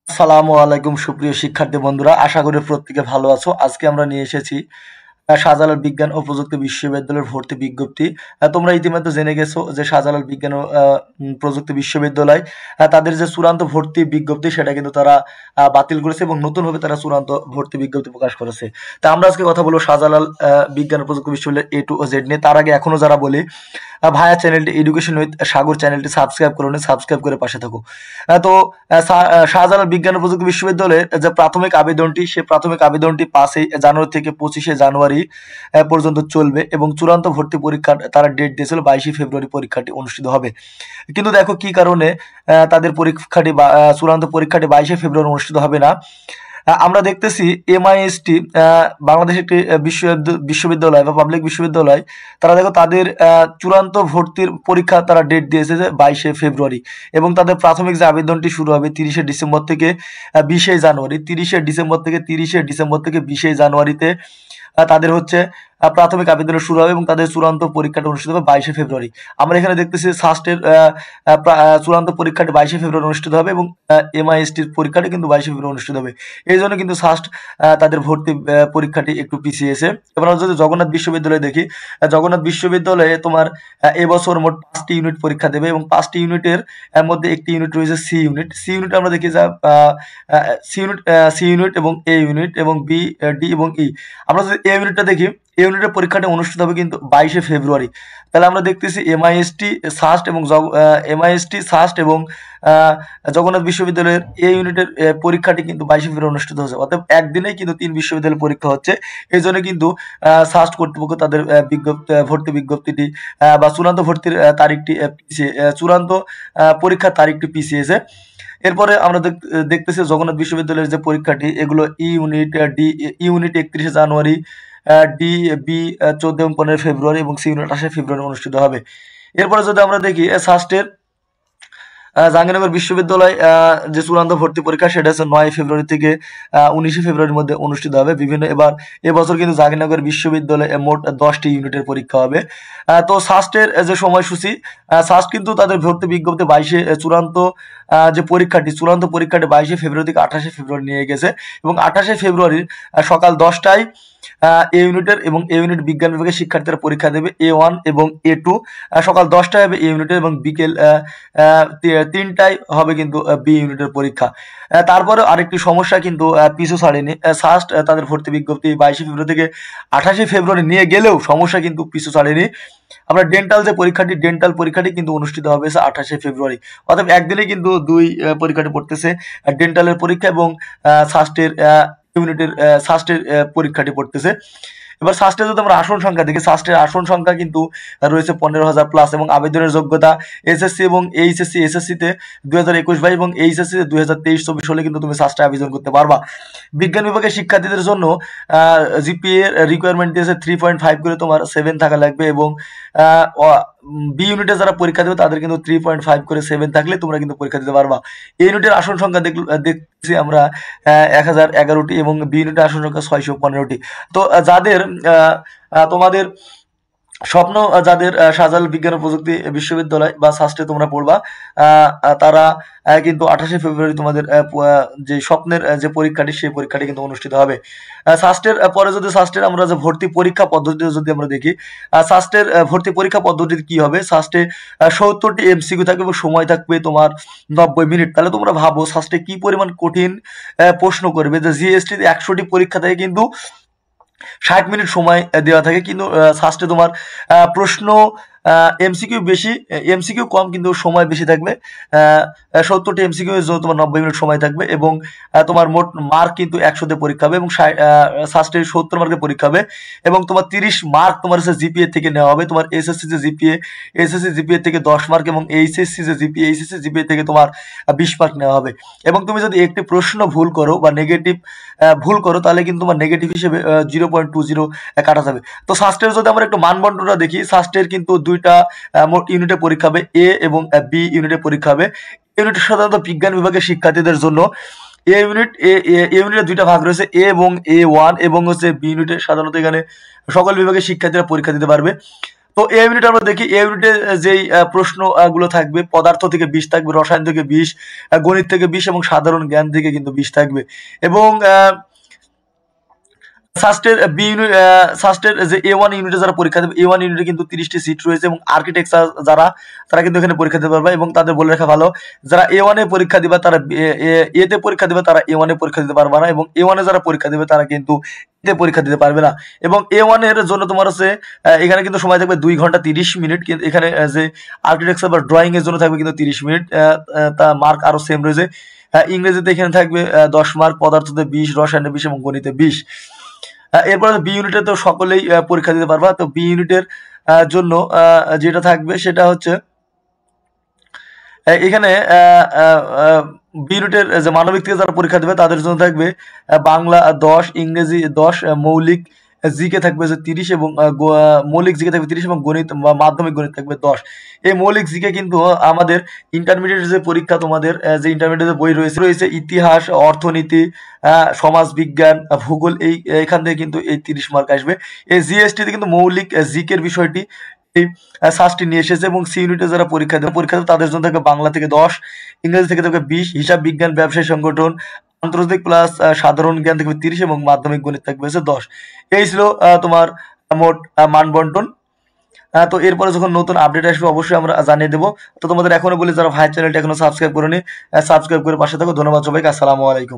আসসালামু আলাইকুম সুপ্রিয় শিক্ষার্থী বন্ধুরা, আশা করি প্রত্যেকে ভালো আছো। আজকে আমরা নিয়ে এসেছি শাহজালাল বিজ্ঞান ও প্রযুক্তি বিশ্ববিদ্যালয়ের ভর্তি বিজ্ঞপ্তি। তোমরা ইতিমধ্যে জেনে গেছো যে শাহজালাল বিজ্ঞান ও প্রযুক্তি বিশ্ববিদ্যালয় তাদের যে চূড়ান্ত ভর্তি বিজ্ঞপ্তি সেটা কিন্তু তারা বাতিল করেছে এবং নতুনভাবে তারা চূড়ান্ত ভর্তি বিজ্ঞপ্তি প্রকাশ করেছে। তা আমরা আজকে কথা বলবো শাহজালাল বিজ্ঞান ও প্রযুক্তি বিশ্ববিদ্যালয় A to Z নিয়ে। তার আগে এখনো যারা বলি ভাইয়া চ্যানেলটি এডুকেশন উইথ সাগর চ্যানেলটি সাবস্ক্রাইব করুন, সাবস্ক্রাইব করে পাশে থাকো। তো শাহজালাল বিজ্ঞান ও প্রযুক্তি বিশ্ববিদ্যালয়ের যে প্রাথমিক আবেদনটি, সে প্রাথমিক আবেদনটি 5 জানুয়ারি থেকে 25 জানুয়ারি পর্যন্ত চলবে এবং চূড়ান্ত ভর্তি পরীক্ষার তারা ডেট দিয়েছিল 22 ফেব্রুয়ারি পরীক্ষাটি অনুষ্ঠিত হবে। কিন্তু দেখো কি কারণে তাদের পরীক্ষাটি চূড়ান্ত পরীক্ষাটি 22 ফেব্রুয়ারি অনুষ্ঠিত হবে না। আমরা দেখতেছি MIST বাংলাদেশ একটি বিশ্ববিদ্যালয় বা পাবলিক বিশ্ববিদ্যালয়, তারা দেখো তাদের চূড়ান্ত ভর্তির পরীক্ষা তারা ডেট দিয়েছে যে 22 ফেব্রুয়ারি এবং তাদের প্রাথমিক যে আবেদনটি শুরু হবে 30 ডিসেম্বর থেকে 20 জানুয়ারি। 30 ডিসেম্বর থেকে 20 জানুয়ারিতে তাদের হচ্ছে প্রাথমিক আবেদন শুরু হবে এবং তাদের চূড়ান্ত পরীক্ষাটা অনুষ্ঠিত হবে 22 ফেব্রুয়ারি। আমরা এখানে দেখতেছি সাস্টের চূড়ান্ত পরীক্ষাটি 22 ফেব্রুয়ারি অনুষ্ঠিত হবে এবং MISTর পরীক্ষাটি কিন্তু 22 ফেব্রুয়ারি অনুষ্ঠিত হবে। এই জন্য কিন্তু সাস্ট তাদের ভর্তি পরীক্ষাটি একটু পিছিয়েছে। এবার আমরা যদি জগন্নাথ বিশ্ববিদ্যালয়ে দেখি, জগন্নাথ বিশ্ববিদ্যালয়ে তোমার এবছর মোট 5টি ইউনিট পরীক্ষা দেবে এবং 5টি ইউনিটের মধ্যে একটি ইউনিট রয়েছে সি ইউনিট। সি ইউনিট আমরা দেখি যা সি ইউনিট এবং এ ইউনিট এবং বি, ডি এবং ই। আমরা যদি এ ইউনিটটা দেখি, এই ইউনিটের পরীক্ষাটা অনুষ্ঠিত হবে কিন্তু 22 ফেব্রুয়ারি। তাহলে আমরা দেখতেছি MIST সাস্ট এবং জগন্নাথ বিশ্ববিদ্যালয়ের এই ইউনিটের পরীক্ষাটি কিন্তু 22 ফেব্রুয়ারি অনুষ্ঠিত হচ্ছে। অর্থাৎ একদিনেই কিন্তু 3 বিশ্ববিদ্যালয়ের পরীক্ষা হচ্ছে। এই জন্য কিন্তু সাস্ট কর্তৃপক্ষ তাদের ভর্তি বিজ্ঞপ্তিটি বা চূড়ান্ত ভর্তির তারিখটি চূড়ান্ত পরীক্ষার তারিখটি পিছিয়েছে। এরপরে আমরা দেখতেছি জগন্নাথ বিশ্ববিদ্যালয়ের যে পরীক্ষাটি, এগুলো ই ইউনিট 31 জানুয়ারি, ডি বি 14 এবং 15 ফেব্রুয়ারি এবং সি ইউনিট 28 ফেব্রুয়ারি অনুষ্ঠিত হবে। এরপরে যদি আমরা দেখি সাস্টের জাহাঙ্গীরনগর বিশ্ববিদ্যালয় যে চূড়ান্ত ভর্তি পরীক্ষা সেটা হচ্ছে 9 ফেব্রুয়ারি থেকে 19 ফেব্রুয়ারির মধ্যে অনুষ্ঠিত হবে। এবছর কিন্তু জাহাঙ্গীরনগর বিশ্ববিদ্যালয়ে মোট 10টি ইউনিটের পরীক্ষা হবে। তো সাস্টের যে সময়সূচি, সাস্ট কিন্তু তাদের ভর্তি বিজ্ঞপ্তি 22 চূড়ান্ত পরীক্ষাটি 22 ফেব্রুয়ারি থেকে 28 ফেব্রুয়ারি নিয়ে গেছে এবং 28 ফেব্রুয়ারির সকাল 10টায় এ ইউনিটের এবং এ ইউনিট বিজ্ঞান বিভাগের শিক্ষার্থীরা পরীক্ষা দেবে। A1 এবং A2 সকাল 10টায় হবে এ ইউনিটের এবং বিকেল 3টায় হবে কিন্তু বি ইউনিটের পরীক্ষা। তারপরে আরেকটি সমস্যা কিন্তু পিছু ছাড়েনি। সাস্ট তাদের ভর্তি বিজ্ঞপ্তি 22 ফেব্রুয়ারি থেকে 28 ফেব্রুয়ারি নিয়ে গেলেও সমস্যা কিন্তু পিছু ছাড়েনি। আমরা ডেন্টাল পরীক্ষাটি কিন্তু অনুষ্ঠিত হবে 28 ফেব্রুয়ারি। অর্থাৎ একদিনে কিন্তু দুই পরীক্ষাটি পড়তেছে, ডেন্টালের পরীক্ষা এবং সাস্টের সাস্টের পরীক্ষাটি পড়তেছে। এবার সাস্টের যদি আমরা আসন সংখ্যা দেখি, সাস্টের আসন সংখ্যা কিন্তু রয়েছে 15,000 প্লাস এবং আবেদনের যোগ্যতা এসএসসি এবং এসএসসিতে 2021-22 এবং এইচএসসিতে 2023-24 হলে কিন্তু তুমি সাস্টে আবেদন করতে পারবা। বিজ্ঞান বিভাগের শিক্ষার্থীদের জন্য জিপিএ রিকোয়ারমেন্ট দিয়েছে 3.5 করে তোমার 7 থাকা লাগবে এবং বি ইউনিটে যারা পরীক্ষা দেবে তাদের কিন্তু 3.5 করে 7 থাকলে তোমরা কিন্তু পরীক্ষা দিতে পারবা। এই ইউনিটের আসন সংখ্যা দেখছি আমরা 1011টি এবং বি ইউনিটের আসন সংখ্যা 615টি। তো যাদের তোমাদের স্বপ্ন, যাদের শাহজালাল বিজ্ঞান ও প্রযুক্তি বিশ্ববিদ্যালয় বা সাস্টে তোমরা পড়বা, তারা কিন্তু 28 ফেব্রুয়ারি তোমাদের যে স্বপ্নের যে পরীক্ষাটি সেই পরীক্ষাটি কিন্তু অনুষ্ঠিত হবে। সাস্টের পরে যদি সাস্টের আমরা যে ভর্তি পরীক্ষা পদ্ধতি যদি আমরা দেখি, সাস্টের ভর্তি পরীক্ষা পদ্ধতি কি হবে, সাস্টে 70টি MCQ থাকবে এবং সময় থাকবে তোমার 90 মিনিট। তাহলে তোমরা ভাবো সাস্টে কি পরিমাণ কঠিন প্রশ্ন করবে, যে জিএসটি 100টি পরীক্ষা থেকে কিন্তু 60 মিনিট সময় দেওয়া থাকে, কিন্তু সাস্টে তোমার প্রশ্ন এমসিকিউ বেশি, এমসিকিউ কম কিন্তু সময় বেশি থাকবে। 70টি এমসিকিউ এর জন্য তোমার 90 মিনিট সময় থাকবে এবং তোমার মোট মার্ক কিন্তু 100তে পরীক্ষা হবে এবং সাস্টে 70 মার্কের পরীক্ষা হবে এবং তোমার 30 মার্ক তোমার জিপিএ থেকে নেওয়া হবে। তোমার এসএসসি জিপিএ থেকে 10 মার্ক এবং এইচএসসি জিপিএ থেকে তোমার 20 মার্ক নেওয়া হবে এবং তুমি যদি একটি প্রশ্ন ভুল করো বা নেগেটিভ ভুল করো তাহলে কিন্তু তোমার নেগেটিভ হিসেবে 0.20 কাটা যাবে। তো সাস্টের যদি আমরা একটু মানদণ্ডটা দেখি, সাস্টের কিন্তু দুইটা মোট ইউনিটে পরীক্ষা হবে, এ এবং বি ইউনিটে পরীক্ষা হবে। ইউনিট সাধারণত বিজ্ঞান বিভাগের শিক্ষার্থীদের জন্য। ইউনিটের দুইটা ভাগ রয়েছে, এ এবং A1 এবং হচ্ছে বি ইউনিটে সাধারণত এখানে সকল বিভাগের শিক্ষার্থীরা পরীক্ষা দিতে পারবে। তো এই ইউনিট আমরা দেখি, এই ইউনিটে যেই প্রশ্ন গুলো থাকবে, পদার্থ থেকে 20 থাকবে, রসায়ন থেকে 20, গণিত থেকে 20 এবং সাধারণ জ্ঞান থেকে কিন্তু 20 থাকবে। এবং সাস্টের যে A1 ইউনিটে যারা পরীক্ষা দেবে, A1 ইউনিটে কিন্তু 30টি সিট রয়েছে এবং আর্কিটেকচার যারা, তারা কিন্তু এখানে পরীক্ষা দিতে পারবে। এবং তাদের বলে রাখা ভালো, যারা A1 এ পরীক্ষা দিবে তারা এ তে পরীক্ষা দিবে, তারা A1 এ পরীক্ষা দিতে পারবে না, এবং A1 এ যারা পরীক্ষা দিবে তারা কিন্তু এতে পরীক্ষা দিতে পারবে না। এবং A1 এর জন্য তোমার হচ্ছে এখানে কিন্তু সময় থাকবে 2 ঘন্টা 30 মিনিট, কিন্তু এখানে যে আর্কিটেকচার বা ড্রয়িং এর জন্য থাকবে কিন্তু 30 মিনিট, তা মার্ক আরো সেম রয়েছে। ইংরেজিতে এখানে থাকবে 10 মার্ক, পদার্থতে 20, রসায়নে 20 এবং গণিতে 20। এরপরে বি ইউনিটে তো সকলেই পরীক্ষা দিতে পারবা। তো বি ইউনিটের জন্য যেটা থাকবে সেটা হচ্ছে এখানে বি ইউনিটের যে মানবিক থেকে যারা পরীক্ষা দেবে তাদের জন্য থাকবে বাংলা 10, ইংরেজি 10, মৌলিক জিকে থাকবে যে 30 এবং মৌলিক জিকে থাকবে 30 এবং গণিত বা মাধ্যমিক গণিত থাকবে 10। এই মৌলিক জিকে কিন্তু আমাদের ইন্টারমিডিয়েট যে পরীক্ষা, তোমাদের যে ইন্টারমিডিয়েট বই রয়েছে ইতিহাস, অর্থনীতি, সমাজ বিজ্ঞান, ভূগোল, এখান থেকে কিন্তু এই 30 মার্ক আসবে। এই জিএসটি তে কিন্তু মৌলিক জিকের বিষয়টি এই সাস্টি নিয়ে এসেছে। এবং সি ইউনিটে যারা পরীক্ষা দেবে তাদের জন্য থাকবে বাংলা থেকে 10, ইংরেজি থেকে থাকবে 20, হিসাব বিজ্ঞান, ব্যবসায় সংগঠন, আন্তর্জাতিক প্লাস সাধারণ জ্ঞান থাকবে 30 এবং মাধ্যমিক গণিত থাকবে 10। এই ছিল তোমার মোট মান বন্টন। তো এরপরে যখন নতুন আপডেট আসবে অবশ্যই আমরা জানিয়ে দেবো। তো তোমাদের এখনো বলি, যারা ভাই চ্যানেলটা এখনো সাবস্ক্রাইব করেনি, সাবস্ক্রাইব করে পাশে থাকো। ধন্যবাদ সবাইকে, আসসালামু আলাইকুম।